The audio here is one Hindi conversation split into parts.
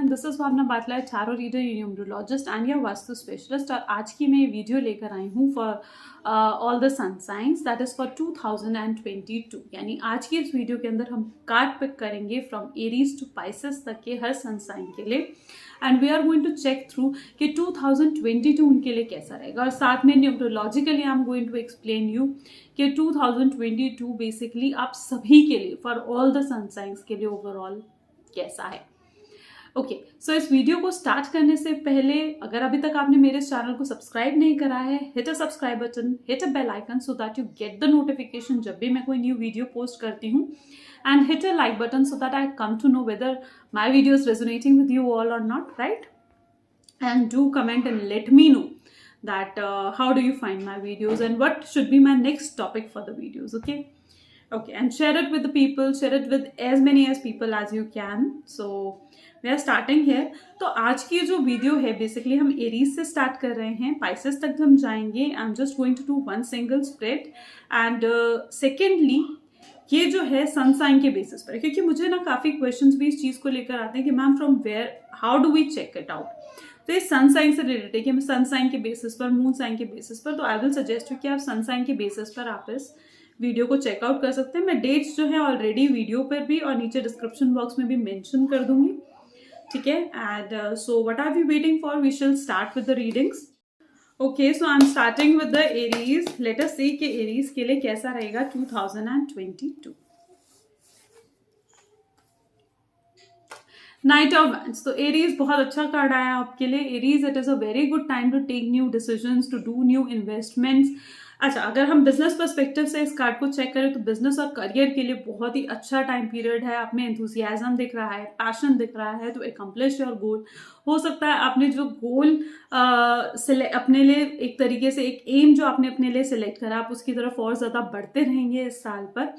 एवरीवन, दिस इज भावना बाटला, चारो रीडर, न्यूमरोलॉजिस्ट एंड या वास्तु स्पेशलिस्ट। और आज की मैं वीडियो लेकर आई हूँ for all the sun signs, that is for 2022। यानी आज की इस वीडियो के अंदर हम कार्ड पिक करेंगे फ्रॉम एरीज टू पाइसेस तक के हर सन साइन के लिए, and we are going to check through कि 2022 उनके लिए कैसा रहेगा। और साथ में numerologically I am going to explain you कि 2022 बेसिकली आप सभी के लिए, for all the sun science के लिए ओवरऑल कैसा है। ओके, सो इस वीडियो को स्टार्ट करने से पहले अगर अभी तक आपने मेरे चैनल को सब्सक्राइब नहीं करा है, hit a subscribe button, hit a bell icon so that you get the notification जब भी मैं कोई न्यू वीडियो पोस्ट करती हूँ, and hit a like button so that I come to know whether my video is resonating with you all और not, right? And do comment and let me know that how do you find my videos and what should be my next topic for the videos. Okay, and share it with the people, share it with as many as people as you can. So we are starting here. तो आज की जो वीडियो है बेसिकली हम एरीज से स्टार्ट कर रहे हैं, पाइसेस तक हम जाएंगे। I am just going to do one single spread, and secondly ये जो है सन साइन के बेसिस पर, क्योंकि मुझे ना काफी क्वेश्चंस भी इस चीज को लेकर आते हैं कि ma'am from where, how do we check it out. तो ये सन साइन से रिलेटेड है कि सन साइन के बेसिस पर, मून साइन के बेसिस पर। तो आई विल सजेस्ट यू कि आप सन साइन के बेसिस पर आप इस वीडियो को चेकआउट कर सकते हैं। मैं डेट्स जो है ऑलरेडी वीडियो पर भी और नीचे डिस्क्रिप्शन बॉक्स में भी मेंशन कर दूंगी, ठीक है? And so what are we waiting for, we shall start with the readings. Okay, so I am starting with the Aries. Let us see कि एरीज के लिए कैसा रहेगा 2022। नाइट ऑफ वैंड्स, तो एरीज बहुत अच्छा कार्ड आया आपके लिए। Aries, it is a very good time to take new decisions, to do new investments. अच्छा, अगर हम बिजनेस पर्सपेक्टिव से इस कार्ड को चेक करें तो बिजनेस और करियर के लिए बहुत ही अच्छा टाइम पीरियड है। आप में एंथुसियाज्म दिख रहा है, पैशन दिख रहा है टू एकम्प्लिश योर गोल। हो सकता है आपने जो गोल अपने लिए एक तरीके से एक एम जो आपने अपने लिए सिलेक्ट करा, आप उसकी तरफ और ज्यादा बढ़ते रहेंगे इस साल पर,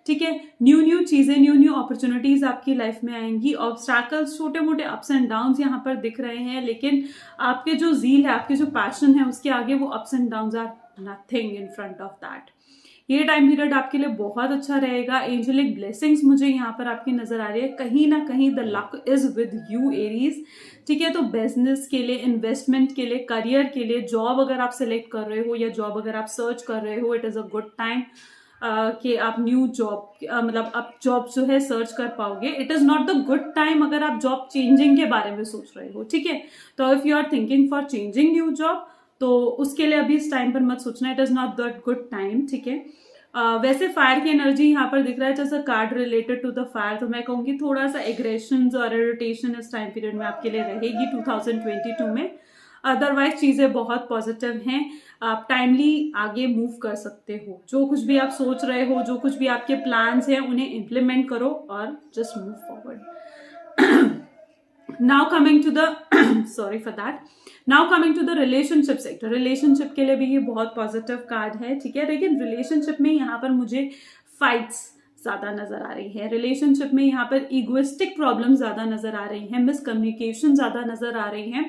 ठीक है? न्यू चीजें, न्यू अपॉर्चुनिटीज आपकी लाइफ में आएंगी। ऑब्स्टैकल्स, छोटे मोटे अप्स एंड डाउन्स यहाँ पर दिख रहे हैं, लेकिन आपके जो जील है, आपके जो पैशन है, उसके आगे वो ups and downs are nothing in front of that. ये टाइम पीरियड आपके लिए बहुत अच्छा रहेगा। एंजेलिक ब्लेसिंग्स मुझे यहाँ पर आपकी नजर आ रही है। कहीं ना कहीं the luck is with you Aries, ठीक है? तो बिजनेस के लिए, इन्वेस्टमेंट के लिए, करियर के लिए, जॉब अगर आप सिलेक्ट कर रहे हो या जॉब अगर आप सर्च कर रहे हो, it is a good time कि आप न्यू जॉब मतलब आप जॉब जो है सर्च कर पाओगे। It is not the good time अगर आप जॉब चेंजिंग के बारे में सोच रहे हो, ठीक है? तो if you are thinking for changing new job, तो उसके लिए अभी इस टाइम पर मत सोचना, it is not that good time, ठीक है? वैसे फायर की एनर्जी यहाँ पर दिख रहा है, जैसा card related to the fire, तो मैं कहूंगी थोड़ा सा एग्रेशन और इरिटेशन इस टाइम पीरियड में आपके लिए रहेगी 2022 में। अदरवाइज चीजें बहुत पॉजिटिव हैं। आप टाइमली आगे मूव कर सकते हो। जो कुछ भी आप सोच रहे हो, जो कुछ भी आपके प्लान्स हैं, उन्हें इम्प्लीमेंट करो और just move forward. Now coming to the sorry for that. Now coming to the relationship sector. Relationship के लिए भी ये बहुत पॉजिटिव कार्ड है, ठीक है? लेकिन रिलेशनशिप में यहाँ पर मुझे फाइट्स ज्यादा नजर आ रही है। रिलेशनशिप में यहाँ पर इगोइस्टिक प्रॉब्लम ज्यादा नजर आ रही है, मिसकम्युनिकेशन ज्यादा नजर आ रही है।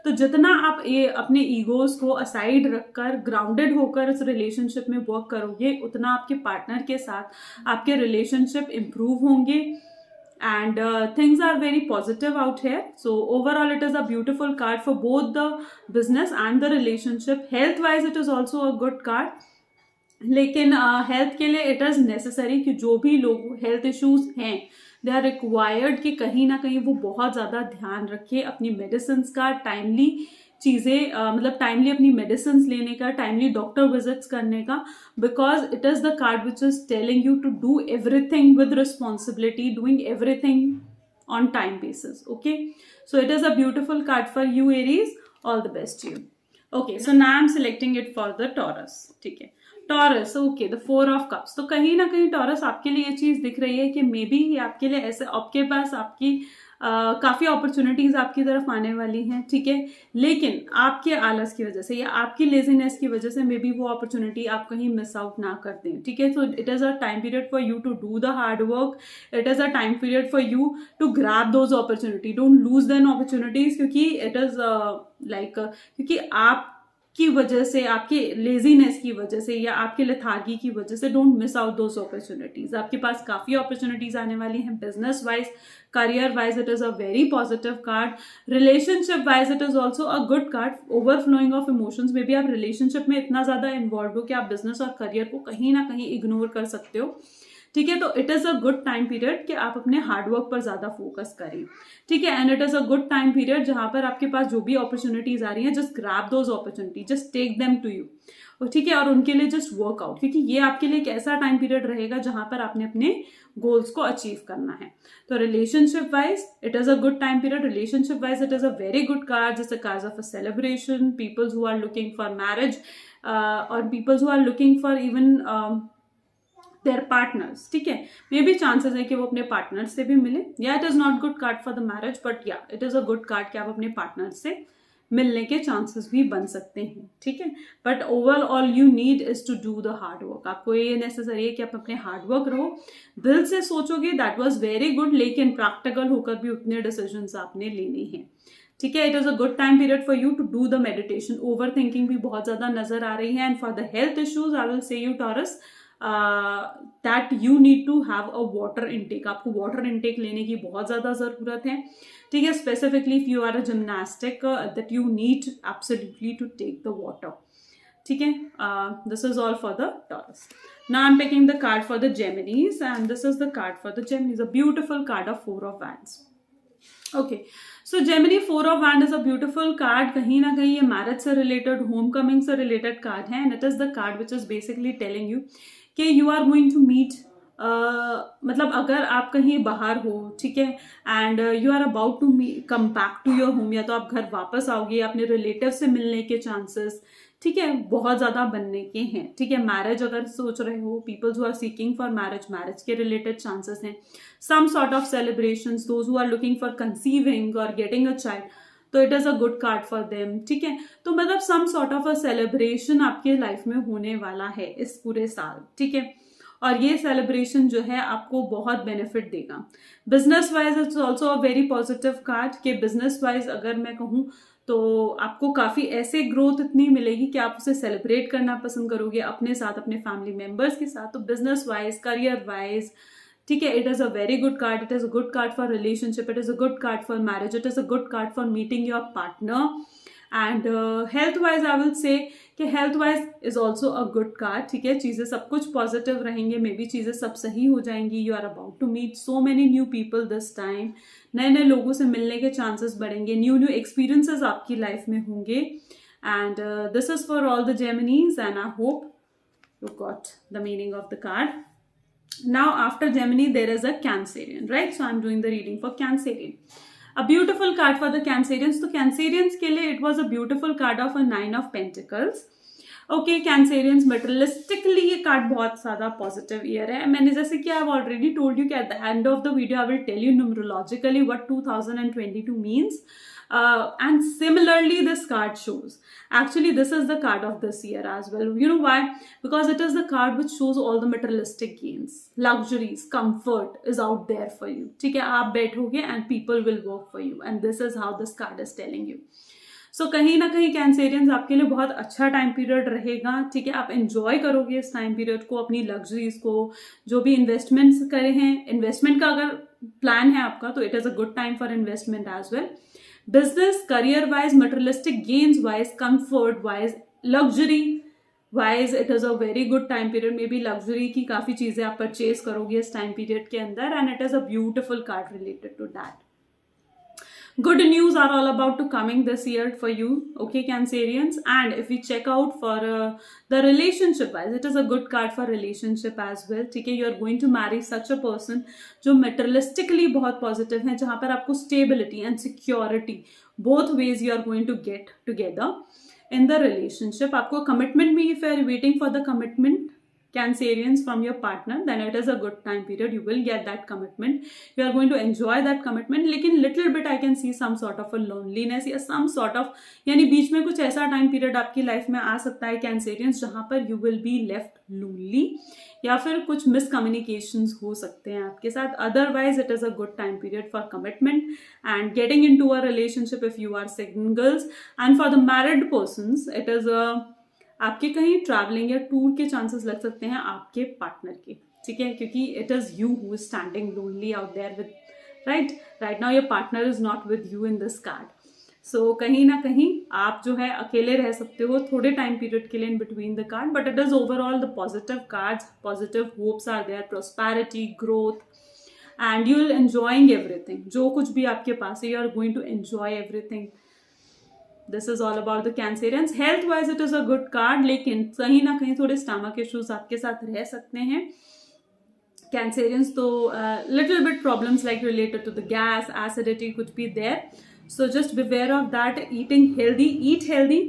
तो जितना आप ये अपने ईगोज को असाइड रखकर ग्राउंडेड होकर इस रिलेशनशिप में वर्क करोगे, उतना आपके पार्टनर के साथ आपके रिलेशनशिप इंप्रूव होंगे, and things are very positive out here. So overall it is a beautiful card for both the business and the relationship. Health wise it is also a good card, लेकिन हेल्थ के लिए इट इज नेसेसरी कि जो भी लोग हेल्थ इश्यूज हैं, दे आर रिक्वायर्ड कि कहीं ना कहीं वो बहुत ज्यादा ध्यान रखें अपनी मेडिसिन का, टाइमली चीजें मतलब टाइमली अपनी मेडिसिन लेने का, टाइमली डॉक्टर विजिट्स करने का, because it is the card which is telling you to do everything with responsibility, doing everything on time basis. Okay, so it is a beautiful card for you Aries. All the best you. Okay, so now I am selecting it for the Taurus, ठीक है? Taurus, okay, the 4 of cups. तो कहीं ना कहीं टॉरस आपके लिए ये चीज दिख रही है कि मे बी आपके लिए ऐसे आपके पास आपकी काफी अपॉर्चुनिटीज आपकी तरफ आने वाली हैं, ठीक है? लेकिन आपके आलस की वजह से या आपकी लेजीनेस की वजह से मे बी वो अपॉर्चुनिटी आप कहीं मिस आउट ना कर दें, ठीक है? So it is a time period for you to do the hard work. It is a time period for you to grab those opportunity, don't lose then opportunities, क्योंकि इट इज क्योंकि आप की वजह से, आपके लेजीनेस की वजह से या आपके लेथार्गी की वजह से don't miss out those opportunities. आपके पास काफी अपॉर्चुनिटीज आने वाली हैं. Business wise, career wise, it is a very positive card. Relationship wise, it is also a good card. Overflowing of emotions, मे भी आप रिलेशनशिप में इतना ज्यादा इन्वॉल्व हो कि आप बिजनेस और करियर को कहीं ना कहीं इग्नोर कर सकते हो. ठीक है, तो it is a good time period कि आप अपने हार्डवर्क पर ज्यादा फोकस करें. ठीक है, and it is a good time period जहां पर आपके पास जो भी अपॉर्चुनिटीज आ रही हैं, just grab those opportunity, just take them to you. ठीक है, और उनके लिए जस्ट वर्क आउट, क्योंकि ये आपके लिए एक ऐसा टाइम पीरियड रहेगा जहां पर आपने अपने गोल्स को अचीव करना है. तो relationship wise it is a good time period. Relationship wise it is a very good card. जैसे card of a celebration, peoples who are looking for marriage और peoples who are looking for even their partners. ठीक है, मे भी चांसेस है कि वो अपने पार्टनर से भी मिले. Yeah it is not good card for the marriage, but yeah it is a good card कि आप अपने पार्टनर से मिलने के चांसेस भी बन सकते हैं. ठीक है, but overall you need is to do the hard work. आपको ये नेसेसरी है कि आप अपने हार्ड वर्क रहो, दिल से सोचोगे दैट वाज वेरी गुड, लेकिन प्रैक्टिकल होकर भी उतने डिसीजंस आपने लेने हैं. ठीक है, it is a good time period for you to do the meditation. Over thinking भी बहुत ज्यादा नजर आ रही है. And for the health issues I will say you Taurus that you need to have a water intake. आपको वाटर इनटेक लेने की बहुत ज्यादा जरूरत है. ठीक है, specifically if you are a gymnastic that you need absolutely to take the water. ठीक है, this is all for the Taurus. Now I'm picking the card for the Geminis, and this is the card for the Geminis, a beautiful card of 4 of Wands. Okay, so Gemini 4 of Wands is a beautiful card. कहीं ना कहीं ये मैरिज से रिलेटेड, होम कमिंग से रिलेटेड कार्ड है. And it is the card which is basically telling you कि you are going to meet, मतलब अगर आप कहीं बाहर हो, ठीक है, and you are about to come back to your home, या तो आप घर वापस आओगे, अपने रिलेटिव से मिलने के चांसेस, ठीक है, बहुत ज्यादा बनने के हैं. ठीक है, मैरिज अगर सोच रहे हो, peoples who are seeking for marriage, marriage के रिलेटेड चांसेस हैं. Some sort of celebrations, those who are looking for conceiving और गेटिंग अ चाइल्ड, तो it is a good card for them. ठीक है, तो मतलब some sort of a celebration आपके लाइफ में होने वाला है इस पूरे साल. ठीक है, और ये सेलिब्रेशन जो है आपको बहुत बेनिफिट देगा. Business wise it's also a very positive card कि बिजनेस वाइज अगर मैं कहूँ तो आपको काफी ऐसे ग्रोथ इतनी मिलेगी कि आप उसे सेलिब्रेट करना पसंद करोगे अपने साथ, अपने फैमिली मेंबर्स के साथ. तो बिजनेस वाइज, करियर वाइज, ठीक है, it is a very good card. It is a good card for relationship, it is a good card for marriage, it is a good card for meeting your partner. And health wise I will say कि health wise is also a good card. ठीक है, चीजें सब कुछ पॉजिटिव रहेंगे, मे बी चीजें सब सही हो जाएंगी. You are about to meet so many new people this time. नए नए लोगों से मिलने के चांसेस बढ़ेंगे, न्यू न्यू एक्सपीरियंसेस आपकी लाइफ में होंगे. And this is for all the Geminis and I hope you got the meaning of the card. Now after Gemini there is a Cancerian, right? So I'm doing the reading for Cancerian. A beautiful card for the Cancerians. तो Cancerians के लिए it was a beautiful card of a 9 of Pentacles. Okay, Cancerians materialistically ये कार्ड बहुत ज्यादा पॉजिटिव ईयर है. मैंने जैसे कि I have already told you कि at the end of the video I will tell you numerologically what 2022 means. And similarly this card shows, actually this is the card of this year as well. You know why? Because it is the card which shows all the materialistic gains, luxuries, comfort is out there for you. ठीक है, आप बैठोगे and people will work for you, and this is how this card is telling you. सो कहीं ना कहीं कैंसेरियंस आपके लिए बहुत अच्छा टाइम पीरियड रहेगा. ठीक है, आप एंजॉय करोगे इस टाइम पीरियड को, अपनी लग्जरीज को, जो भी इन्वेस्टमेंट्स करे हैं, इन्वेस्टमेंट का अगर प्लान है आपका तो it is a good time for investment as well. Business, career wise, materialistic gains wise, comfort wise, luxury wise, it is a very good time period. Maybe luxury की काफी चीजें आप परचेज करोगे इस टाइम पीरियड के अंदर, and it is a beautiful card related to that. Good news are all about to coming this year for you, okay, Cancerians. And if we check out for the relationship wise, it is a good card for relationship as well. ठीक है, you are going to marry such a person जो materialistically बहुत positive है, जहाँ पर आपको stability and security both ways you are going to get together in the relationship. आपको commitment भी, if you are waiting for the commitment, Cancerians from your partner, then it is a good time period. You will get that commitment. You are going to enjoy that commitment. लेकिन little bit I can see some sort of a loneliness या some sort of, यानी बीच में कुछ ऐसा time period आपकी life में आ सकता है Cancerians जहाँ पर you will be left lonely या फिर कुछ miscommunications हो सकते हैं आपके साथ. Otherwise it is a good time period for commitment and getting into a relationship if you are singles. And for the married persons it is a, आपके कहीं ट्रैवलिंग या टूर के चांसेस लग सकते हैं आपके पार्टनर के, ठीक है, क्योंकि it is you who is standing lonely out there with right now your partner is not with you in this card. So कहीं ना कहीं आप जो है अकेले रह सकते हो थोड़े टाइम पीरियड के लिए in between the card, but it is overall the positive cards, positive hopes are there, prosperity, growth, and you will enjoying everything. जो कुछ भी आपके पास है you are going to enjoy everything. This is all about the Cancerians. Health wise it is a good card, लेकिन कहीं ना कहीं थोड़े stomach issues आपके साथ रह सकते हैं Cancerians. तो little bit problems like related to the gas, acidity could be there. So just beware of that. Eating healthy, eat healthy,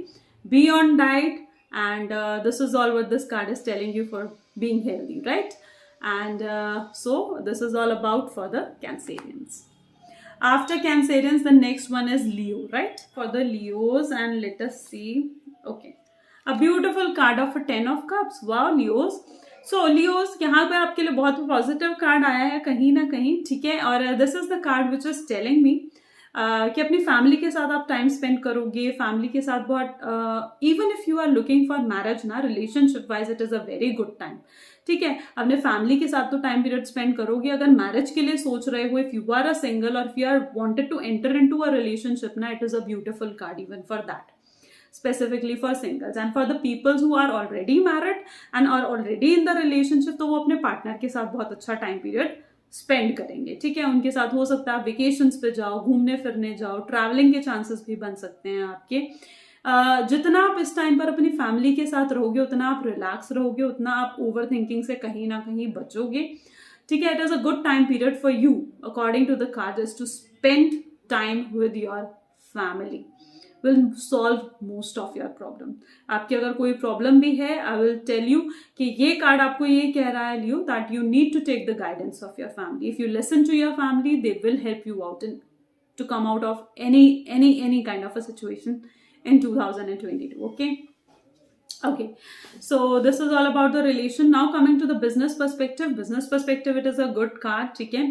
be on diet, and this is all what this card is telling you for being healthy, right? And so this is all about for the Cancerians. After Cancerians, the next one is Leo, right? For the Leos, and let us see. Okay, a beautiful card of a 10 of Cups. Wow, Leos. So Leos, यहाँ पर आपके लिए बहुत पॉजिटिव कार्ड आया है कहीं ना कहीं, ठीक है. और this is the card which is telling me कि अपनी फैमिली के साथ आप टाइम स्पेंड करोगे, फैमिली के साथ बहुत, even if you are looking for marriage ना, relationship wise it is a very good time, ठीक है. अपने फैमिली के साथ तो टाइम पीरियड स्पेंड करोगे. अगर मैरिज के लिए सोच रहे हो, if you are a single और if you are wanted to enter into a relationship ना, it is a beautiful card even for that, specifically for singles. And for the people who are already married and are already in the relationship, तो वो अपने पार्टनर के साथ बहुत अच्छा टाइम पीरियड स्पेंड करेंगे, ठीक है. उनके साथ हो सकता है आप वेकेशंस पे जाओ, घूमने फिरने जाओ, ट्रैवलिंग के चांसेस भी बन सकते हैं आपके. जितना आप इस टाइम पर अपनी फैमिली के साथ रहोगे उतना आप रिलैक्स रहोगे, उतना आप ओवर थिंकिंग से कहीं ना कहीं बचोगे, ठीक है. It is a good time period for you according to the card is to spend time with your family. will solve most of your problem. आपकी अगर कोई प्रॉब्लम भी है, I will tell you कि ये कार्ड आपको ये कह रहा है लियो, that you need to take the guidance of your family. If you listen to your family, they will help you out in to come out of any kind of a situation in 2022. Okay, so this is all about the relation. Now coming to the business perspective. Business perspective, it is a good card, ठीक है.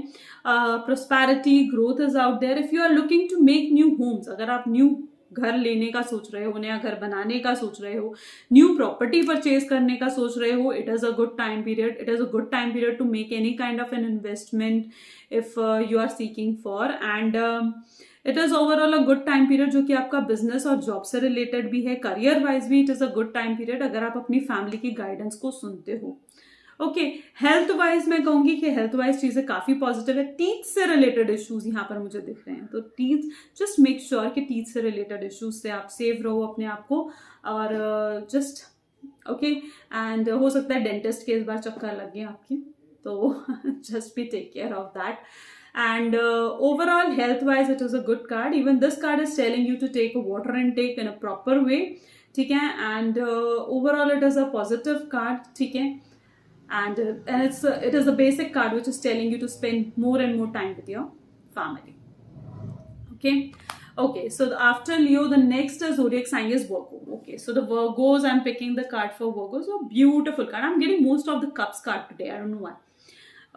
Prosperity, growth is out there. If you are looking to make new homes, अगर आप न्यू घर लेने का सोच रहे हो, नया घर बनाने का सोच रहे हो, न्यू प्रॉपर्टी परचेज करने का सोच रहे हो, it is a good time period. It is a good time period to make any kind of an investment if you are seeking for. And it is overall a good time period जो कि आपका बिजनेस और जॉब से रिलेटेड भी है. करियर वाइज भी it is a good time period अगर आप अपनी फैमिली की गाइडेंस को सुनते हो. ओके, हेल्थ वाइज मैं कहूंगी कि हेल्थ वाइज चीजें काफी पॉजिटिव है. टीथ से रिलेटेड इश्यूज यहाँ पर मुझे दिख रहे हैं, तो टीथ, जस्ट मेक श्योर कि टीथ से रिलेटेड इश्यूज से आप सेव रहो अपने आप को. और जस्ट ओके, एंड हो सकता है डेंटिस्ट के इस बार चक्कर लग गए आपके, तो just be take care of that. And overall health wise it is a good card. Even this card is telling you to take a water intake in a proper way, ठीक है. And overall it is a positive card, ठीक है. And it is a basic card which is telling you to spend more and more time with your family. Okay, so after Leo, the next zodiac sign is Virgo. Okay, so the Virgos, I'm picking the card for Virgos. So beautiful card. I'm getting most of the cups card today, I don't know why.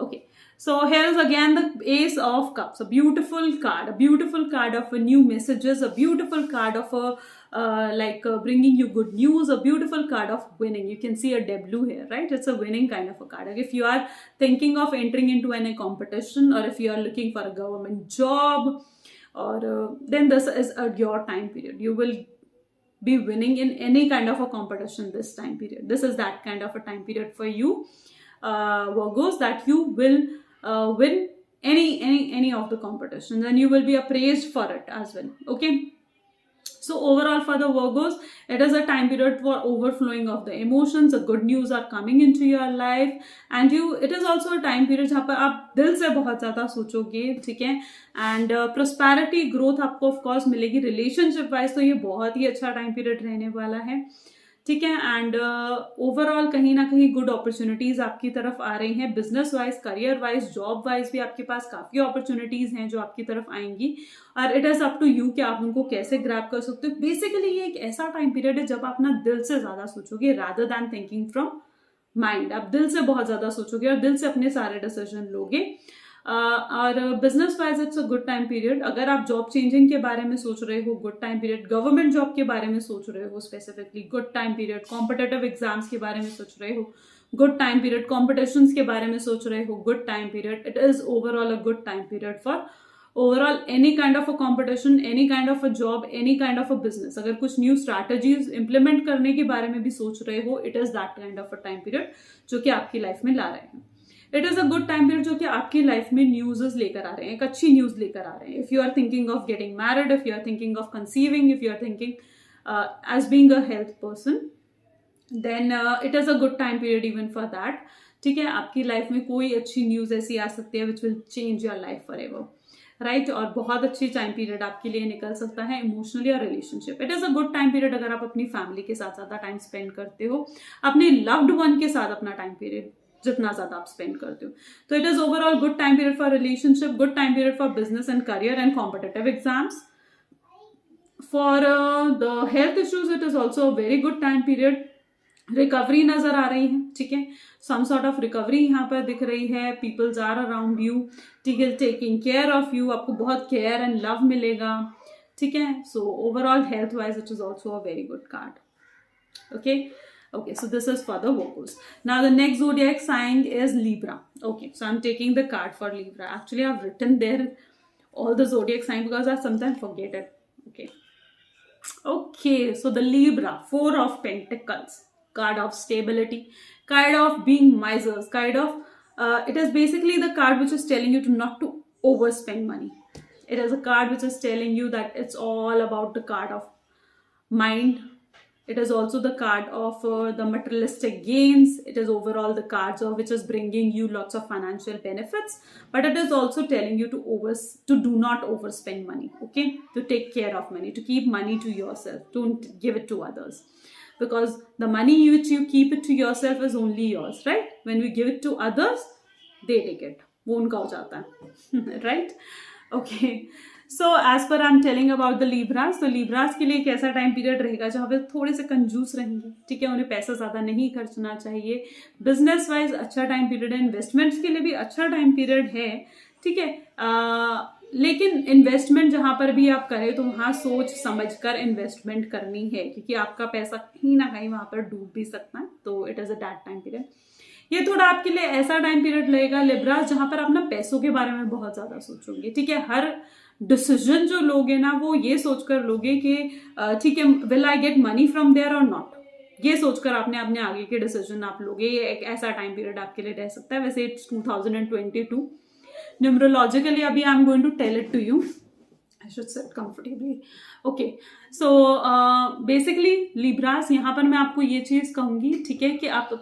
Okay, so here's again the Ace of Cups, a beautiful card of new messages, a beautiful card of bringing you good news, a beautiful card of winning. You can see a W here, right? It's a winning kind of a card. If you are thinking of entering into any competition, or if you are looking for a government job, or then this is your time period. You will be winning in any kind of a competition this time period. This is that kind of a time period for you, Virgos, that you will win any of the competitions, and you will be appraised for it as well. Okay, so overall for the Virgos, it is a time period for overflowing of the emotions. The good news are coming into your life, and it is also a time period जहाँ पर आप दिल से बहुत ज़्यादा सोचोगे, ठीक है. एंड prosperity, growth आपको of course मिलेगी. रिलेशनशिप वाइज तो ये बहुत ही अच्छा टाइम पीरियड रहने वाला है, ठीक है। एंड ओवरऑल कहीं ना कहीं गुड अपॉर्चुनिटीज आपकी तरफ आ रही हैं, business wise, career wise, job wise भी आपके पास काफी अपॉर्चुनिटीज हैं जो आपकी तरफ आएंगी, और it is up to you कि आप उनको कैसे ग्रैब कर सकते हो। बेसिकली ये एक ऐसा टाइम पीरियड है जब आप ना दिल से ज्यादा सोचोगे rather than thinking from mind. आप दिल से बहुत ज्यादा सोचोगे और दिल से अपने सारे डिसीजन लोगे। और business wise it's a good time period. अगर आप जॉब चेंजिंग के बारे में सोच रहे हो, good time period. Government job के बारे में सोच रहे हो specifically, good time period. Competitive exams के बारे में सोच रहे हो, गुड टाइम पीरियड। कॉम्पिटिशन्स के बारे में सोच रहे हो, good time period. It is overall a good time period for overall any kind of a competition, any kind of a job, any kind of a business. अगर कुछ न्यू स्ट्रैटेजीज इंप्लीमेंट करने के बारे में भी सोच रहे हो, it is that kind of a time period जो कि आपकी लाइफ में ला रहे हैं। It is a good time period जो कि आपकी लाइफ में न्यूज़ लेकर आ रहे हैं, एक अच्छी न्यूज लेकर आ रहे हैं। If you are thinking of getting married, if you are thinking of conceiving, if you are thinking as being a health person, then it is a good time period even for that. ठीक है, आपकी लाइफ में कोई अच्छी न्यूज ऐसी आ सकती है which will change your life for ever, right. और बहुत अच्छी टाइम पीरियड आपके लिए निकल सकता है इमोशनली और relationship. It is a good time period अगर आप अपनी फैमिली के साथ ज्यादा टाइम स्पेंड करते हो, अपने लव्ड वन के साथ अपना टाइम पीरियड जितना ज्यादा आप स्पेंड करते हो। तो it is overall good time period for relationship, good time period for business and career and competitive exams. For the health issues it is also a very good time period. Recovery नजर आ रही है, ठीक है, सम सॉर्ट ऑफ रिकवरी यहाँ पर दिख रही है। पीपल्स आर अराउंड यू, ठीक है, टेकिंग केयर ऑफ यू, आपको बहुत केयर एंड लव मिलेगा, ठीक है। So overall health wise it is also a very good card. Okay, so this is for the Virgos. Now the next zodiac sign is Libra. Okay, so I'm taking the card for Libra. Actually, I've written there all the zodiac sign because I sometimes forget it. Okay, so the Libra, Four of Pentacles, card of stability, card of being misers, kind of, it is basically the card which is telling you to not to overspend money. It is a card which is telling you that it's all about the card of mind. It is also the card of the materialistic gains. It is overall the cards of which is bringing you lots of financial benefits, but it is also telling you to do not overspend money. Okay, to take care of money, to keep money to yourself, don't give it to others, because the money which you keep it to yourself is only yours, right? When we give it to others, they take it, वो उनका हो जाता है, right? Okay, so as per I am telling about the Libras, तो लीब्रास के लिए एक ऐसा टाइम पीरियड रहेगा जहाँ पे थोड़े से कंजूस रहेंगे, ठीक है, उन्हें पैसा ज्यादा नहीं खर्चना चाहिए। बिजनेस वाइज अच्छा टाइम पीरियड है, इन्वेस्टमेंट्स के लिए भी अच्छा टाइम पीरियड है, ठीक है। लेकिन इन्वेस्टमेंट जहां पर भी आप करें तो वहां सोच समझ कर इन्वेस्टमेंट करनी है, क्योंकि आपका पैसा कहीं ना कहीं वहां पर डूब भी सकता है। तो it is a that time period. ये थोड़ा आपके लिए ऐसा टाइम पीरियड लगेगा लिब्रास जहां पर आप ना पैसों के बारे में बहुत ज्यादा सोचोगे, ठीक है। हर डिसीजन जो लोगे ना वो ये सोचकर लोगे कि ठीक है, will I get money from there और नॉट, ये सोचकर आपने अपने आगे के डिसीजन आप लोगे। ये एक ऐसा टाइम पीरियड आपके लिए रह सकता है। वैसे इट्स 2022 न्यूमरोलॉजिकली, अभी I am going to tell it to you, I should sit comfortably. Okay, so basically Libras, यहाँ पर मैं आपको ये चीज कहूंगी, ठीक है, कि आप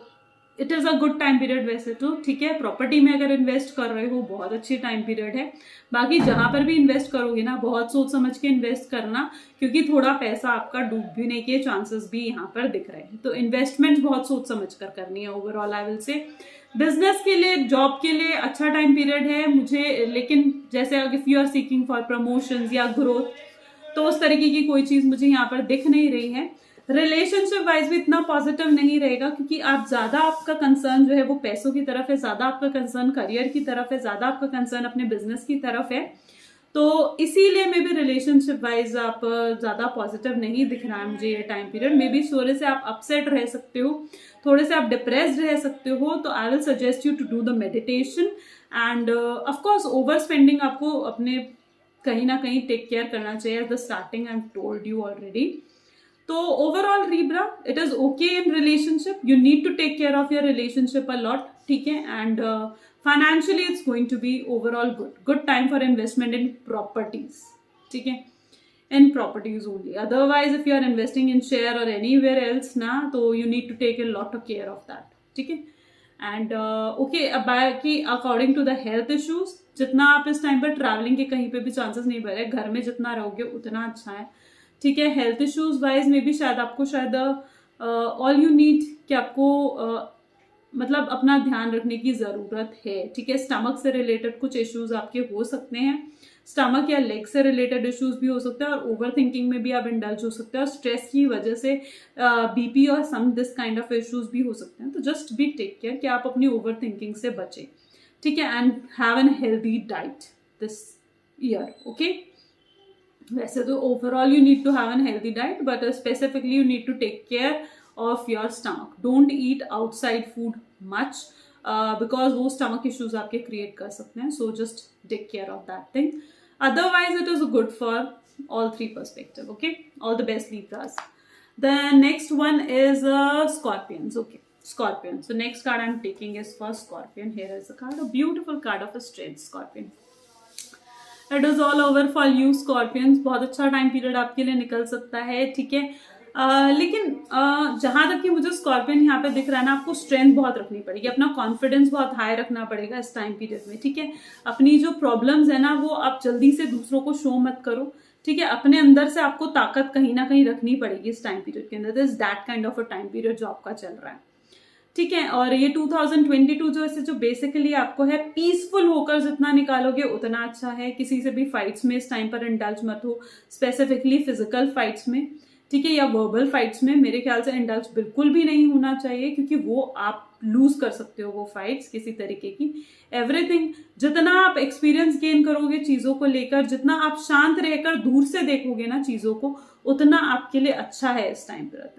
it is a good time period वैसे तो, ठीक है। प्रॉपर्टी में अगर इन्वेस्ट कर रहे हो बहुत अच्छी टाइम पीरियड है। बाकी जहां पर भी इन्वेस्ट करोगे ना बहुत सोच समझ के इन्वेस्ट करना, क्योंकि थोड़ा पैसा आपका डूबने के चांसेस भी यहाँ पर दिख रहे हैं। तो इन्वेस्टमेंट बहुत सोच समझ कर करनी है ओवरऑल आई विल से। बिजनेस के लिए, जॉब के लिए अच्छा टाइम पीरियड है मुझे, लेकिन जैसे if you are seeking for promotions या ग्रोथ, तो उस तरीके की कोई चीज मुझे यहाँ पर दिख नहीं रही है। रिलेशनशिप वाइज भी इतना पॉजिटिव नहीं रहेगा, क्योंकि आप ज्यादा, आपका कंसर्न जो है वो पैसों की तरफ है, ज्यादा आपका कंसर्न करियर की तरफ है, ज्यादा आपका कंसर्न अपने बिजनेस की तरफ है। तो इसीलिए मे बी रिलेशनशिप वाइज आप ज्यादा पॉजिटिव नहीं दिख रहा है मुझे ये टाइम पीरियड। मे बी थोड़े से आप अपसेट रह सकते हो, थोड़े से आप डिप्रेस्ड रह सकते हो। तो I will suggest you to do the meditation and of course overspending आपको अपने कहीं ना कहीं टेक केयर करना चाहिए। At the starting I am told you already. तो overall Libra, it is okay in relationship, you need to take care of your relationship a lot, ठीक है। And financially it's going to be overall good time for investment in properties, ठीक है, in properties only. Otherwise if you are investing in share और एनीवेयर एल्स ना, तो you need to take a lot of care of that, ठीक है। एंड ओके, अब बाकी according to the health issues, जितना आप इस टाइम पर ट्रैवलिंग के कहीं पे भी चांसेस नहीं बढ़ रहे, घर में जितना रहोगे उतना अच्छा है, ठीक है। हेल्थ इश्यूज वाइज में भी शायद आपको शायद ऑल यू नीड कि आपको मतलब अपना ध्यान रखने की ज़रूरत है, ठीक है। स्टमक से रिलेटेड कुछ इश्यूज आपके हो सकते हैं, स्टमक या लेग से रिलेटेड इश्यूज भी हो सकते हैं, और ओवर थिंकिंग में भी आप इंडल्ज हो सकते हैं, और स्ट्रेस की वजह से बीपी और सम दिस काइंड ऑफ इश्यूज भी हो सकते हैं। तो जस्ट बी टेक केयर कि आप अपनी ओवर थिंकिंग से बचें, ठीक है, and have an healthy diet this year, okay. वैसे तो overall you need to have an healthy diet, but specifically you need to take care of your stomach. Don't eat outside food much because वो स्टमक इश्यूज आपके क्रिएट कर सकते हैं, so just take care of that thing. Otherwise, it is good for all three perspective. Okay, all the best Libras. The next one is Scorpions. Okay, Scorpion. So next card I'm taking is for Scorpion. Here is a card, a beautiful card of a straight Scorpion. It is all over for you Scorpions. बहुत अच्छा टाइम पीरियड आपके लिए निकल सकता है, ठीक है। लेकिन जहां तक कि मुझे स्कॉर्पियन यहाँ पे दिख रहा है ना, आपको स्ट्रेंथ बहुत रखनी पड़ेगी, अपना कॉन्फिडेंस बहुत हाई रखना पड़ेगा इस टाइम पीरियड में, ठीक है। अपनी जो प्रॉब्लम्स है ना, वो आप जल्दी से दूसरों को शो मत करो, ठीक है। अपने अंदर से आपको ताकत कहीं ना कहीं रखनी पड़ेगी इस टाइम पीरियड के अंदर। This that kind of a time period जो आपका चल रहा है, ठीक है। और ये 2022 जो ऐसे जो बेसिकली आपको है, पीसफुल होकर जितना निकालोगे उतना अच्छा है। किसी से भी फाइट्स में इस टाइम पर इंडल्ज मत हो, स्पेसिफिकली फिजिकल फाइट्स में, ठीक है, या वर्बल फाइट्स में मेरे ख्याल से इंडल्ज बिल्कुल भी नहीं होना चाहिए, क्योंकि वो आप लूज कर सकते हो वो फाइट्स किसी तरीके की। एवरीथिंग, जितना आप एक्सपीरियंस गेन करोगे चीजों को लेकर, जितना आप शांत रहकर दूर से देखोगे ना चीजों को, उतना आपके लिए अच्छा है इस टाइम पर,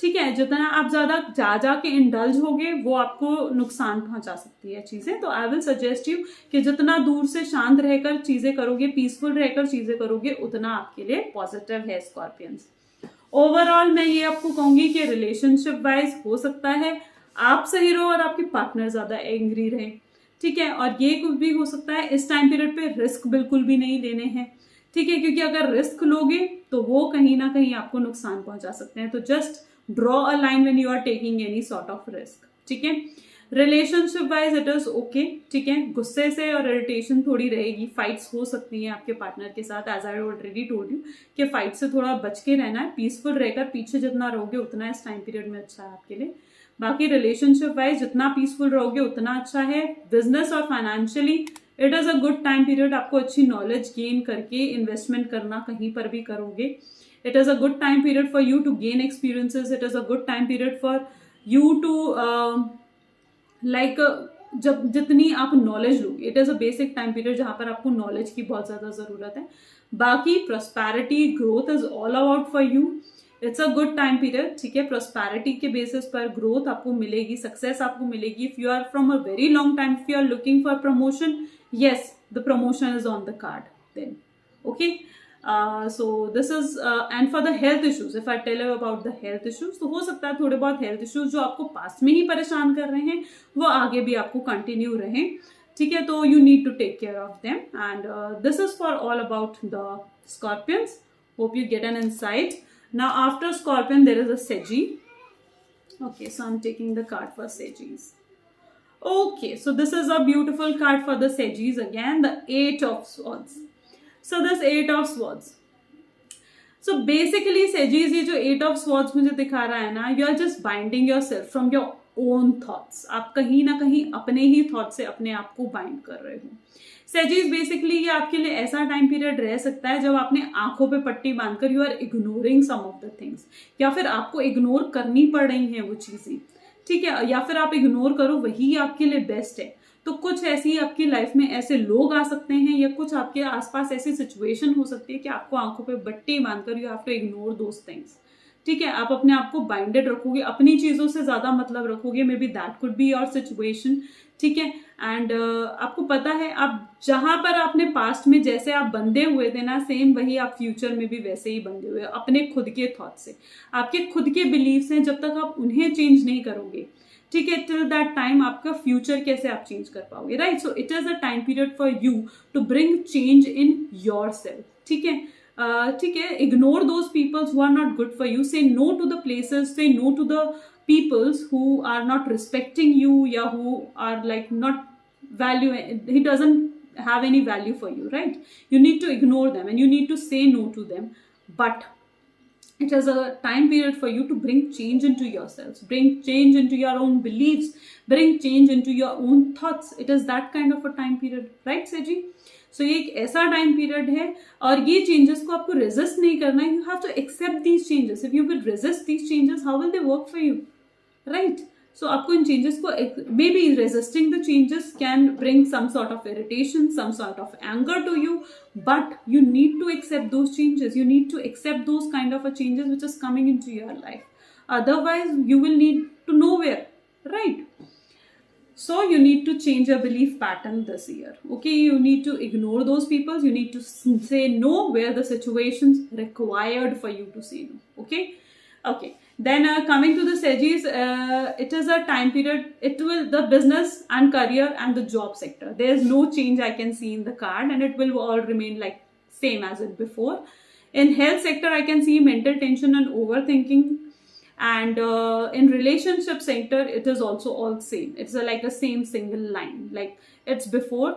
ठीक है। जितना आप ज्यादा जा के इंडल्ज होगे वो आपको नुकसान पहुंचा सकती है चीजें। तो आई विल सजेस्ट यू कि जितना दूर से शांत रहकर चीजें करोगे, पीसफुल रहकर चीजें करोगे, उतना आपके लिए पॉजिटिव है स्कॉर्पियंस। ओवरऑल मैं ये आपको कहूंगी कि रिलेशनशिप वाइज हो सकता है आप सही रहो और आपके पार्टनर ज्यादा एंग्री रहे, ठीक है। और ये कुछ भी हो सकता है इस टाइम पीरियड पे रिस्क बिल्कुल भी नहीं लेने हैं, ठीक है, क्योंकि अगर रिस्क लोगे तो वो कहीं ना कहीं आपको नुकसान पहुंचा सकते हैं। तो just draw a line when you are taking any sort of risk, ठीक है। Relationship wise it is okay, ठीक है। गुस्से से और इरिटेशन थोड़ी रहेगी, फाइट्स हो सकती हैं आपके पार्टनर के साथ, as I already told you कि फाइट से थोड़ा बच के रहना है, पीसफुल रहकर पीछे जितना रहोगे उतना इस टाइम पीरियड में अच्छा है आपके लिए। बाकी रिलेशनशिप वाइज जितना पीसफुल रहोगे उतना अच्छा है। बिजनेस और financially it is a good time period, आपको अच्छी नॉलेज गेन करके इन्वेस्टमेंट करना कहीं पर भी करोगे। It is a good time period for you to gain experiences. It is a good time period for you to जब जितनी आप नॉलेज लोगे, it is a basic time period जहां पर आपको नॉलेज की बहुत ज्यादा जरूरत है। बाकी prosperity growth is all about for you. It's a good time period, ठीक है। प्रोस्पैरिटी के बेसिस पर ग्रोथ आपको मिलेगी, सक्सेस आपको मिलेगी। If you are from a very long time, if you are looking for promotion, yes, the promotion is on the card then, okay. So this is and for the health issues, if I tell you about the health issues, तो हो सकता है थोड़े बहुत हेल्थ इश्यूज जो आपको पास्ट में ही परेशान कर रहे हैं वो आगे भी आपको कंटिन्यू रहे, ठीक है। तो you need to take care of them, and this is for all about the Scorpions. Hope you get an insight. Now after Scorpion there is a Sagi. Okay, so I'm taking the card for Sagittarius. Okay, so this is a beautiful card for the Sagittarius again, the Eight of Swords. So this Eight of Swords. So basically Sagittarius ये जो Eight of Swords मुझे दिखा रहा है ना, you are just binding yourself from your own thoughts. आप कहीं ना कहीं अपने ही थॉट से अपने आप को बाइंड कर रहे हो। Sagittarius बेसिकली ये आपके लिए ऐसा टाइम पीरियड रह सकता है जब आपने आंखों पे पट्टी बांधकर you are ignoring some of the things, या फिर आपको इग्नोर करनी पड़ रही हैं वो चीजें, ठीक है, या फिर आप इग्नोर करो, वही आपके लिए बेस्ट है। तो कुछ ऐसी आपकी लाइफ में ऐसे लोग आ सकते हैं या कुछ आपके आसपास ऐसी सिचुएशन हो सकती है कि आपको आंखों पे बट्टी बांधकर you have to ignore those things, ठीक है। आप अपने आप को बाइंडेड रखोगे, अपनी चीजों से ज्यादा मतलब रखोगे, may be that could be your situation, ठीक है। एंड आपको पता है आप जहां पर आपने पास्ट में जैसे आप बंधे हुए थे ना, सेम वही आप फ्यूचर में भी वैसे ही बंधे हुए अपने खुद के थॉट से। आपके खुद के बिलीव्स हैं, जब तक आप उन्हें चेंज नहीं करोगे, ठीक है, टिल दैट टाइम आपका फ्यूचर कैसे आप चेंज कर पाओगे, right. So it is a time period for you to bring change in yourself, ठीक है। ठीक है, ignore those peoples who are not good for you, say no to the places, say no to the peoples who are not respecting you, yeah, who are like not value, he doesn't have any value for you, right. You need to ignore them and you need to say no to them. But It is a time period for you to bring change into yourselves, bring change into your own beliefs, bring change into your own thoughts. It is that kind of a time period, right Seji? So ये एक ऐसा टाइम पीरियड है, और ये चेंजेस को आपको रेजिस्ट नहीं करना है. You have to accept these changes. If you will resist these changes, how will they work for you, right? So आपको इन चेंजेस को, maybe resisting the changes can bring some sort of irritation, some sort of anger to you, but you need to accept those changes. You need to accept those kind of a changes which is coming into your life. Otherwise you will need to nowhere, right? So you need to change your belief pattern this year. Okay, you need to ignore those people. You need to say no where the situations required for you to say no. Okay. Then coming to the Segis, it is a time period. It will, the business and career and the job sector, there is no change I can see in the card, and it will all remain like same as it before. In health sector, I can see mental tension and overthinking, and in relationship sector, it is also all same. It's like a same single line, like it's before,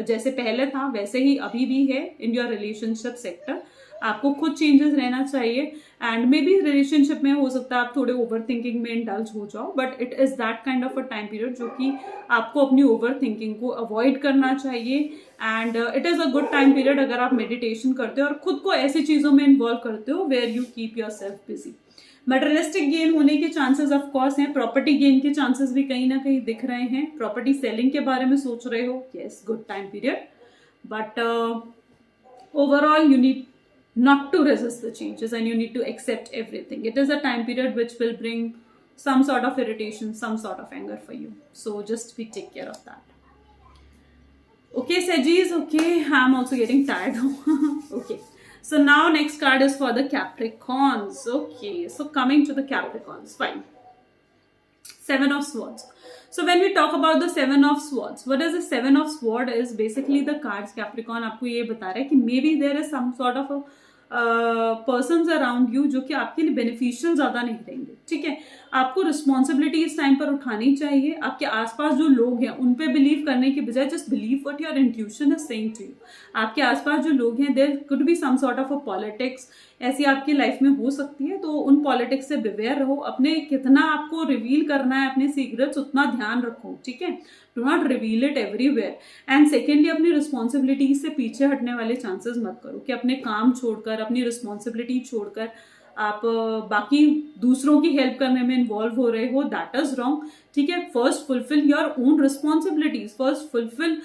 जैसे पहले था वैसे ही अभी भी है. इन योर रिलेशनशिप सेक्टर आपको खुद चेंजेस रहना चाहिए, एंड मे बी रिलेशनशिप में हो सकता है आप थोड़े ओवर थिंकिंग में इंडल्ज हो जाओ, but it is that kind of a time period जो कि आपको अपनी ओवर थिंकिंग को अवॉइड करना चाहिए. And it is a good time period अगर आप मेडिटेशन करते हो और खुद को ऐसी चीजों में इन्वॉल्व करते हो where you keep yourself busy. Materialistic gain होने के चांसेस ऑफ कोर्स हैं, प्रॉपर्टी गेन के चांसेस भी कहीं ना कहीं दिख रहे हैं. प्रॉपर्टी सेलिंग के बारे में सोच रहे हो, yes, good time period, but overall you need not to resist the changes and you need to accept everything. It is a time period which will bring some sort of irritation, some sort of anger for you. So just take care of that. Okay, Segis, okay, I'm also getting tired. Okay, so now next card is for the Capricorns. Okay, so coming to the Capricorns, fine. Seven of Swords. So when we talk about the Seven of Swords, what is the Seven of Swords is basically the cards Capricorn आपको ये बता रहा है कि maybe there is some sort of a persons around you जो कि आपके लिए बेनिफिशियल ज्यादा नहीं रहेंगे. ठीक है, आपको रिस्पॉन्सिबिलिटी इस टाइम पर उठानी चाहिए. आपके आसपास जो लोग हैं उन पे बिलीव करने के बजाय just believe what your intuition is saying to you. आपके आसपास जो लोग हैं, there could be some sort of a politics ऐसी आपकी लाइफ में हो सकती है, तो उन पॉलिटिक्स से बिवेयर रहो. अपने कितना आपको रिवील करना है अपने सीक्रेट्स उतना ध्यान रखो. ठीक है, do not reveal it everywhere. And secondly, अपनी रिस्पॉन्सिबिलिटीज से पीछे हटने वाले चांसेस मत करो कि अपने काम छोड़कर, अपनी रिस्पॉन्सिबिलिटी छोड़कर आप बाकी दूसरों की हेल्प करने में इन्वॉल्व हो रहे हो. That is wrong. ठीक है, first fulfil your own responsibilities. First fulfil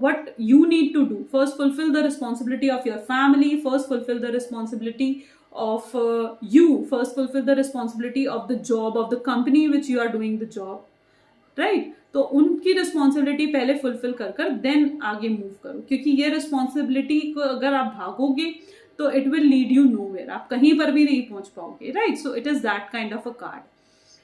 what you need to do. First fulfill the responsibility of your family. First fulfill the responsibility of you. First fulfill the responsibility of the job, of the company which you are doing the job, right? तो उनकी रिस्पॉन्सिबिलिटी पहले फुलफिल कर कर देन आगे मूव करो, क्योंकि ये रिस्पॉन्सिबिलिटी को अगर आप भागोगे तो it will lead you nowhere. आप कहीं पर भी नहीं पहुंच पाओगे, right? So it is that kind of a card.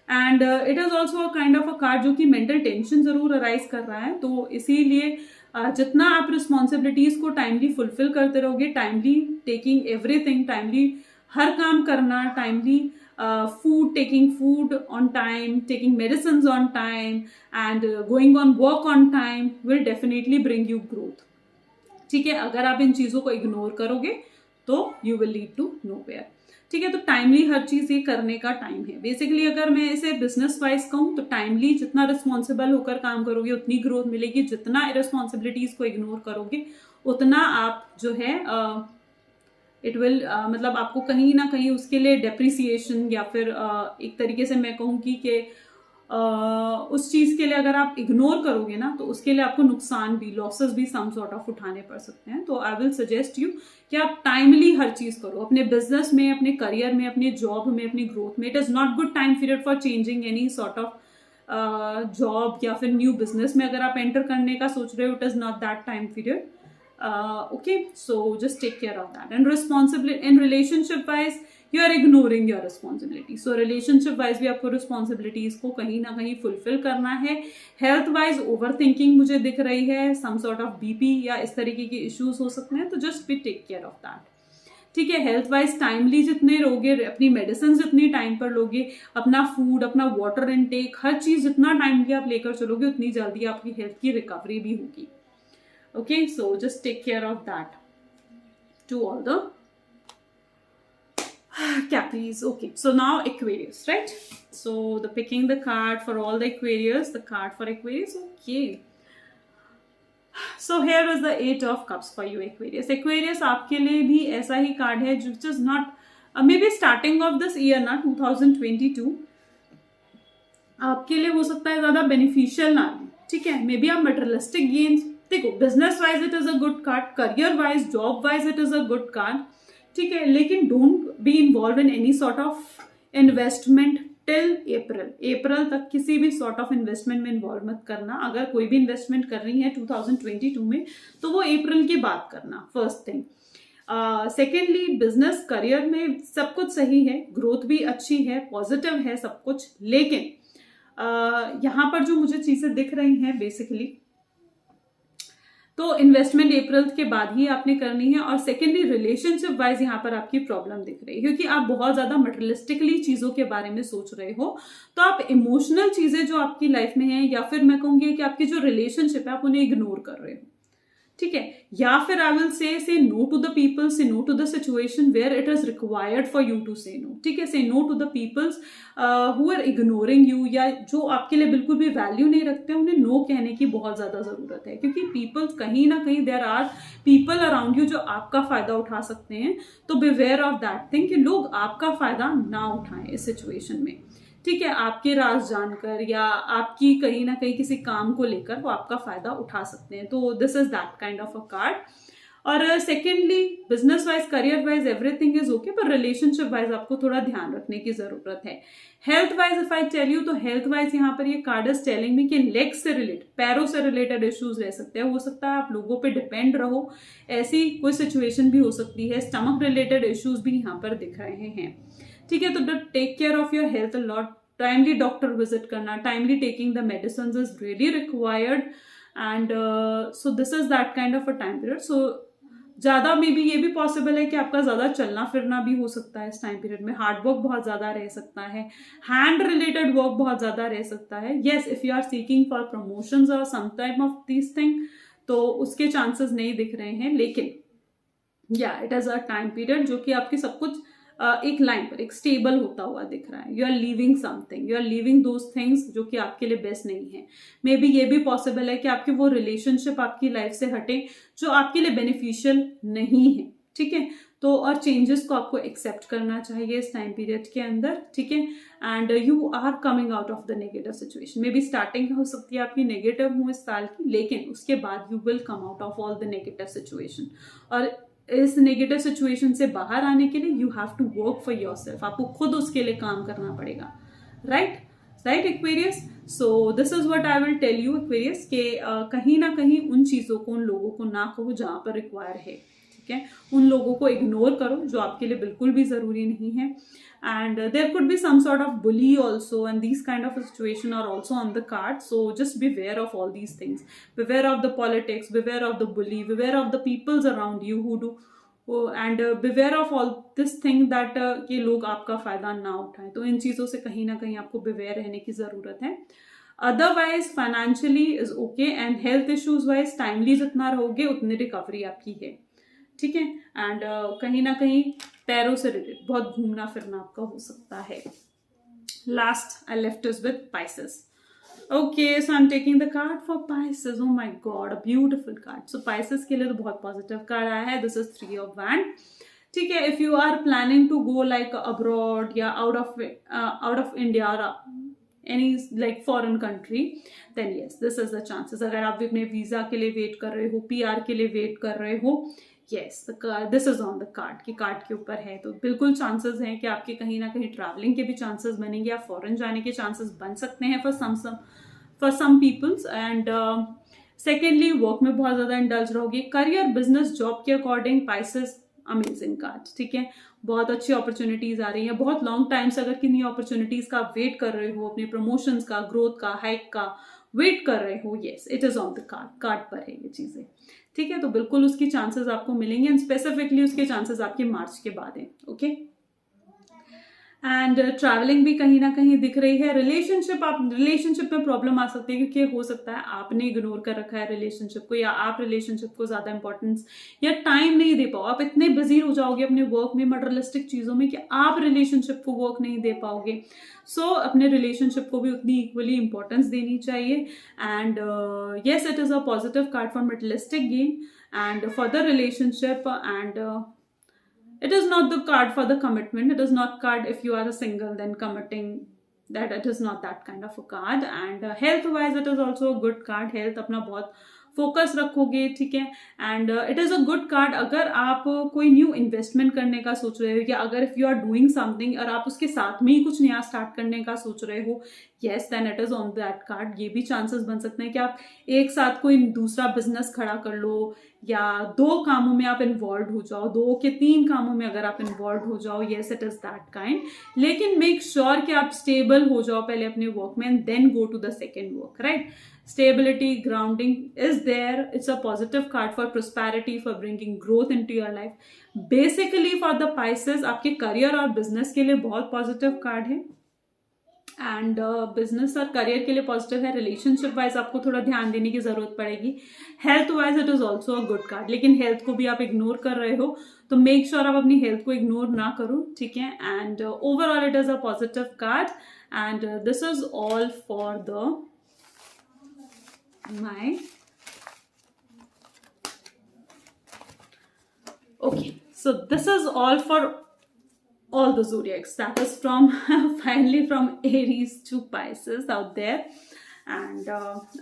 And it is also a kind of a card जो कि मेंटल टेंशन जरूर अराइज कर रहा है. तो इसीलिए जितना आप रिस्पॉन्सिबिलिटीज को टाइमली फुलफिल करते रहोगे, टाइमली टेकिंग एवरीथिंग, टाइमली हर काम करना, timely food, taking food on time, taking medicines on time, and going on work on time will definitely bring you growth. ठीक है, अगर आप इन चीजों को इग्नोर करोगे तो you will lead to nowhere. ठीक है, तो टाइमली हर चीज ये करने का टाइम है. बेसिकली अगर मैं इसे बिजनेस वाइज कहूँ तो टाइमली जितना रिस्पॉन्सिबल होकर काम करोगे उतनी ग्रोथ मिलेगी. जितना रिस्पॉन्सिबिलिटीज को इग्नोर करोगे उतना आप जो है इट विल मतलब आपको कहीं ना कहीं उसके लिए डेप्रिसिएशन, या फिर एक तरीके से मैं कहूँ कि उस चीज के लिए अगर आप इग्नोर करोगे ना तो उसके लिए आपको नुकसान भी, लॉसेस भी सम सॉर्ट ऑफ उठाने पड़ सकते हैं. तो आई विल सजेस्ट यू कि आप टाइमली हर चीज करो, अपने बिजनेस में, अपने करियर में, अपने जॉब में, अपनी ग्रोथ में. It is not good time period for changing any sort of job या फिर न्यू बिजनेस में अगर आप एंटर करने का सोच रहे हो. It is not that time period. Okay, so just take care of that. And responsibility in relationship wise, you are ignoring your responsibility. So relationship wise भी आपको responsibilities को कहीं ना कहीं fulfill करना है. Health wise overthinking मुझे दिख रही है, some sort of BP या इस तरीके के issues हो सकते हैं, तो just be take care of that. ठीक है, हेल्थ वाइज टाइमली जितने लोगे, अपनी मेडिसिन जितनी टाइम पर लोगे, अपना फूड, अपना वाटर इनटेक, हर चीज जितना टाइमली आप लेकर चलोगे उतनी जल्दी आपकी हेल्थ की रिकवरी भी होगी. Okay, so just take care of that to all the Caprice. Okay, so now Aquarius, right? So the picking the card for all the Aquarius, the card for Aquarius. Okay. So here is the 8 of Cups for you, Aquarius. Aquarius आपके लिए भी ऐसा ही कार्ड है which is not maybe starting of this year ना 2022 आपके लिए हो सकता है ज्यादा बेनिफिशियल ना, ठीक है. मे बी आप मटेरियलिस्टिक गेन्स, देखो business wise it is a good card, career wise job wise it is a good card, ठीक है. लेकिन don't be involve in any sort of investment till April तक. किसी भी सॉर्ट ऑफ इन्वेस्टमेंट में इन्वॉल्व मत करना. अगर कोई भी इन्वेस्टमेंट कर रही है 2022 में तो वो अप्रैल की बात करना, first thing. Secondly business career में सब कुछ सही है, ग्रोथ भी अच्छी है, पॉजिटिव है सब कुछ. लेकिन यहाँ पर जो मुझे चीजें दिख रही हैं बेसिकली, तो इन्वेस्टमेंट अप्रैल के बाद ही आपने करनी है. और सेकेंडली रिलेशनशिप वाइज यहाँ पर आपकी प्रॉब्लम दिख रही है क्योंकि आप बहुत ज्यादा मटेरियलिस्टिकली चीजों के बारे में सोच रहे हो. तो आप इमोशनल चीजें जो आपकी लाइफ में है, या फिर मैं कहूंगी कि आपकी जो रिलेशनशिप है आप उन्हें इग्नोर कर रहे हो, ठीक है. या फिर I will say no to the people, say no to the situation where it is required for you to say no, ठीक है. Say no to the peoples who are ignoring you, या जो आपके लिए बिल्कुल भी वैल्यू नहीं रखते, उन्हें नो कहने की बहुत ज्यादा जरूरत है. क्योंकि पीपल कहीं ना कहीं there are people around you जो आपका फायदा उठा सकते हैं. तो बिवेयर ऑफ दैट थिंग कि लोग आपका फायदा ना उठाएं इस सिचुएशन में, ठीक है. आपके राज जानकर या आपकी कहीं ना कहीं किसी काम को लेकर वो आपका फायदा उठा सकते हैं. तो this is that kind of a card. और secondly business wise career wise everything is okay, पर रिलेशनशिप वाइज आपको थोड़ा ध्यान रखने की जरूरत है. Health wise if I tell you, तो हेल्थ वाइज यहाँ पर ये कार्ड इज टेलिंग मी कि लेग्स से रिलेटेड, पैरों से रिलेटेड इश्यूज रह सकते हैं. हो सकता है आप लोगों पे डिपेंड रहो, ऐसी कोई सिचुएशन भी हो सकती है. स्टमक रिलेटेड इश्यूज भी यहाँ पर दिख रहे हैं, ठीक है. तो take care of your health a lot. Timely doctor visit करना, timely taking the medicine is really required. And so this is that kind of a time period. So ज्यादा मे बी ये भी पॉसिबल है कि आपका ज्यादा चलना फिरना भी हो सकता है इस टाइम पीरियड में. हार्ड वर्क बहुत ज्यादा रह सकता है, हैंड रिलेटेड वर्क बहुत ज्यादा रह सकता है. Yes, if you are seeking for promotions और some type of this thing, तो उसके चांसेस नहीं दिख रहे हैं. लेकिन या it is a time period जो कि आपकी सब कुछ एक लाइन पर एक स्टेबल होता हुआ दिख रहा है. You are leaving something, you are leaving those things जो कि आपके लिए बेस्ट नहीं है. मे बी ये भी पॉसिबल है कि आपकी वो रिलेशनशिप आपकी लाइफ से हटे जो आपके लिए बेनिफिशियल नहीं है, ठीक है. तो और चेंजेस को आपको एक्सेप्ट करना चाहिए इस टाइम पीरियड के अंदर, ठीक है. And you are coming out of the negative situation. Maybe starting हो सकती है आपकी नेगेटिव हो इस साल की, लेकिन उसके बाद you will come out of all the negative situation. और इस नेगेटिव सिचुएशन से बाहर आने के लिए you have to work for yourself. आपको खुद उसके लिए काम करना पड़ेगा, right Aquarius. So this is what I will tell you Aquarius के कहीं ना कहीं उन चीजों को, उन लोगों को ना कहो जहां पर रिक्वायर है, ठीक है. उन लोगों को इग्नोर करो जो आपके लिए बिल्कुल भी जरूरी नहीं है. And there could be some sort of bully also, and these kind of a situation are also on the card. So just beware of all these things. Beware of the politics, beware of the bully, beware of the peoples around you who do, and beware of all this thing that ये लोग आपका फायदा ना उठाएं. तो इन चीजों से कहीं ना कहीं आपको beware रहने की जरूरत है. Otherwise financially is okay, and health issues wise timely जितना रहोगे उतनी रिकवरी आपकी है, ठीक है. एंड कहीं ना कहीं पैरों से रिलेटेड बहुत घूमना फिरना आपका हो सकता है. Last I left is with Pisces. Okay, so I am taking the card for Pisces. Oh my God, a beautiful card. So Pisces के लिए तो बहुत पॉजिटिव कार्ड आया है. दिस इज 3 of Wands, ठीक है. If you are planning to go like abroad या आउट ऑफ इंडिया और any like foreign country, then yes this is the chances. अगर आप अपने वीजा के लिए वेट कर रहे हो, PR के लिए वेट कर रहे हो, yes this is on the card कि कार्ड के ऊपर है. तो बिल्कुल चांसेस हैं कि आपके कहीं ना कहीं ट्रैवलिंग के भी चांसेस बनेंगे, आप फॉरेन जाने के चांसेस बन सकते हैं for some peoples. And secondly work में बहुत ज्यादा इंडल्ज रहोगे. करियर, बिजनेस, जॉब के अकॉर्डिंग पाइसेस अमेजिंग कार्ड, ठीक है. बहुत अच्छी अपॉर्चुनिटीज आ रही हैं. बहुत लॉन्ग टाइम से अगर किन्हीं अपॉर्चुनिटीज का वेट कर रहे हो, अपने प्रमोशंस का, ग्रोथ का, हाइक का वेट कर रहे हो, yes it is on the card पर है ये चीजें, ठीक है. तो बिल्कुल उसकी चांसेस आपको मिलेंगे, एंड स्पेसिफिकली उसके चांसेस आपके मार्च के बाद हैं, ओके. एंड ट्रैवलिंग भी कहीं ना कहीं दिख रही है। रिलेशनशिप में प्रॉब्लम आ सकती है, क्योंकि हो सकता है आपने इग्नोर कर रखा है रिलेशनशिप को, या आप रिलेशनशिप को ज्यादा इंपॉर्टेंस या टाइम नहीं दे पाओ। आप इतने बिजी हो जाओगे अपने वर्क में, मटेरियलिस्टिक चीजों में, कि आप रिलेशनशिप को वर्क नहीं दे पाओगे। सो अपने रिलेशनशिप को भी उतनी इक्वली इंपॉर्टेंस देनी चाहिए। And yes, it is a positive card for materialistic gain and for the relationship, and it is not the card for the commitment. It is not card if you are a single then committing, that it is not that kind of a card. And health wise it is also a good card. Health अपना बहुत फोकस रखोगे, ठीक है। And it is a good card अगर आप कोई न्यू इन्वेस्टमेंट करने का सोच रहे हो, या अगर if you are doing something और आप उसके साथ में ही कुछ नया स्टार्ट करने का सोच रहे हो, yes then it is on that card. ये भी चांसेस बन सकते हैं कि आप एक साथ कोई दूसरा बिजनेस खड़ा कर लो, या 2 कामों में आप इन्वॉल्व हो जाओ, 2 के 3 कामों में अगर आप इन्वॉल्व हो जाओ, yes it is that kind. लेकिन मेक श्योर कि आप स्टेबल हो जाओ पहले अपने वर्क में, and then go to the second work, right. Stability, grounding is there. It's a positive card for prosperity, for bringing growth into your life. Basically for the Pisces, आपके करियर और बिजनेस के लिए बहुत पॉजिटिव कार्ड है। एंड बिजनेस और करियर के लिए पॉजिटिव है। रिलेशनशिप वाइज आपको थोड़ा ध्यान देने की जरूरत पड़ेगी। Health wise it is also a good card, लेकिन हेल्थ को भी आप इग्नोर कर रहे हो, तो मेक श्योर आप अपनी हेल्थ को इग्नोर ना करो, ठीक है। And overall it is a positive card, and this is all for the okay, so this is all for all the zodiacs, that is from finally from Aries to Pisces out there. And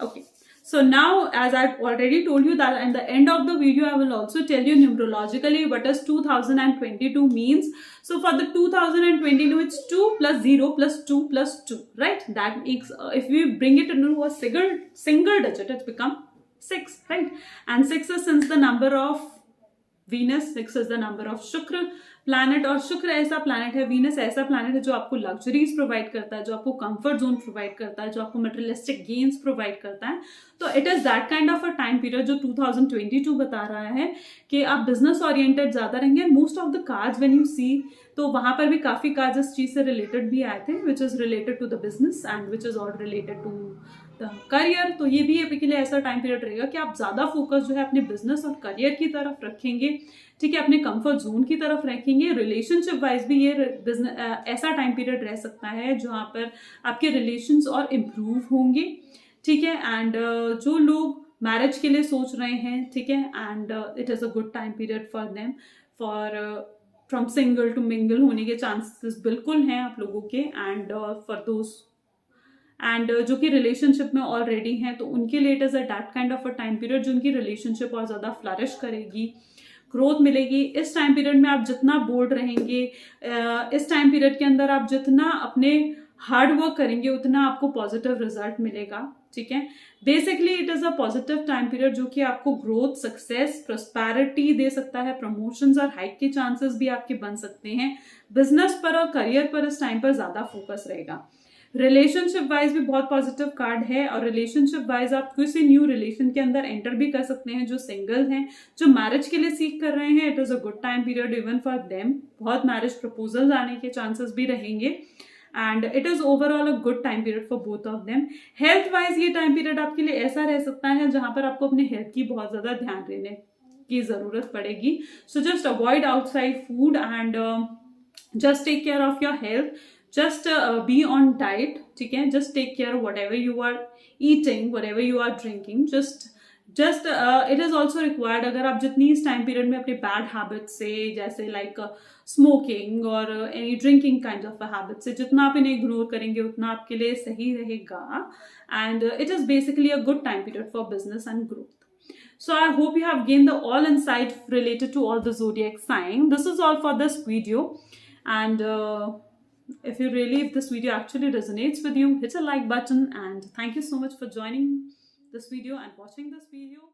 okay, so now as I've already told you that in the end of the video I will also tell you numerologically what does 2022 means. So for the 2022 it's 2 plus 0 plus 2 plus 2, right? That makes if we bring it into a single digit it's become 6, right? And 6 is since the number of Venus, 6 is the number of Shukra planet, और शुक्र ऐसा प्लैनेट है, वीनस ऐसा प्लैनेट है जो आपको लग्जरीज प्रोवाइड करता है, जो आपको कंफर्ट जोन प्रोवाइड करता है, जो आपको मटेरियलिस्टिक गेन्स प्रोवाइड करता है। तो it is that kind of a time period जो 2022 बता रहा है कि आप बिजनेस ओरिएंटेड ज्यादा रहेंगे। Most of the cards when you see, तो वहां पर भी काफी कार्ड्स इस चीज से रिलेटेड भी आए थे, which is related to the business and which is all related to the career. तो ये भी आपके लिए ऐसा टाइम पीरियड रहेगा कि आप ज्यादा फोकस जो है अपने बिजनेस और करियर की तरफ रखेंगे, ठीक है, अपने कंफर्ट जोन की तरफ रखेंगे। रिलेशनशिप वाइज भी ये ऐसा टाइम पीरियड रह सकता है जहां पर आपके रिलेशंस और इम्प्रूव होंगे, ठीक है। एंड जो लोग मैरिज के लिए सोच रहे हैं, ठीक है, and it is a good time period for them, for from single to mingle होने के चांसेस बिल्कुल हैं आप लोगों के। एंड फॉर दोस एंड जो कि रिलेशनशिप में ऑलरेडी हैं, तो उनके लिए it is a that kind of a time period जिनकी रिलेशनशिप और ज्यादा फ्लरिश करेगी, ग्रोथ मिलेगी। इस टाइम पीरियड में आप जितना बोल्ड रहेंगे, इस टाइम पीरियड के अंदर आप जितना अपने हार्ड वर्क करेंगे, उतना आपको पॉजिटिव रिजल्ट मिलेगा, ठीक है। Basically it is a positive time period जो कि आपको ग्रोथ, सक्सेस, प्रोस्पेरिटी दे सकता है। प्रमोशंस और हाइक के चांसेस भी आपके बन सकते हैं। बिजनेस पर और करियर पर इस टाइम पर ज्यादा फोकस रहेगा। रिलेशनशिप वाइज भी बहुत पॉजिटिव कार्ड है, और रिलेशनशिप वाइज आप किसी न्यू रिलेशन के अंदर एंटर भी कर सकते हैं। जो सिंगल हैं, जो मैरिज के लिए सीख कर रहे हैं, it is a good time period even for them. बहुत मैरिज प्रपोजल्स आने के चांसेस भी रहेंगे, and it is overall a good time period for both of them. Health wise ये टाइम पीरियड आपके लिए ऐसा रह सकता है जहां पर आपको अपने हेल्थ की बहुत ज्यादा ध्यान देने की जरूरत पड़ेगी। So just avoid outside food and just take care of your health. Just be on diet, ठीक है। Just take care of whatever you are eating, whatever you are drinking. Just it is also required, अगर आप जितनी इस टाइम पीरियड में अपने बैड हैबिट से, जैसे लाइक स्मोकिंग और any drinking kind of habit से, जितना आप इन्हें इग्नोर करेंगे उतना आपके लिए सही रहेगा। And it is basically a good time period for business and growth. So I hope you have gained the all insight related to all the zodiac sign. This is all for this video, and if this video actually resonates with you, hit a like button, and thank you so much for joining this video and watching this video.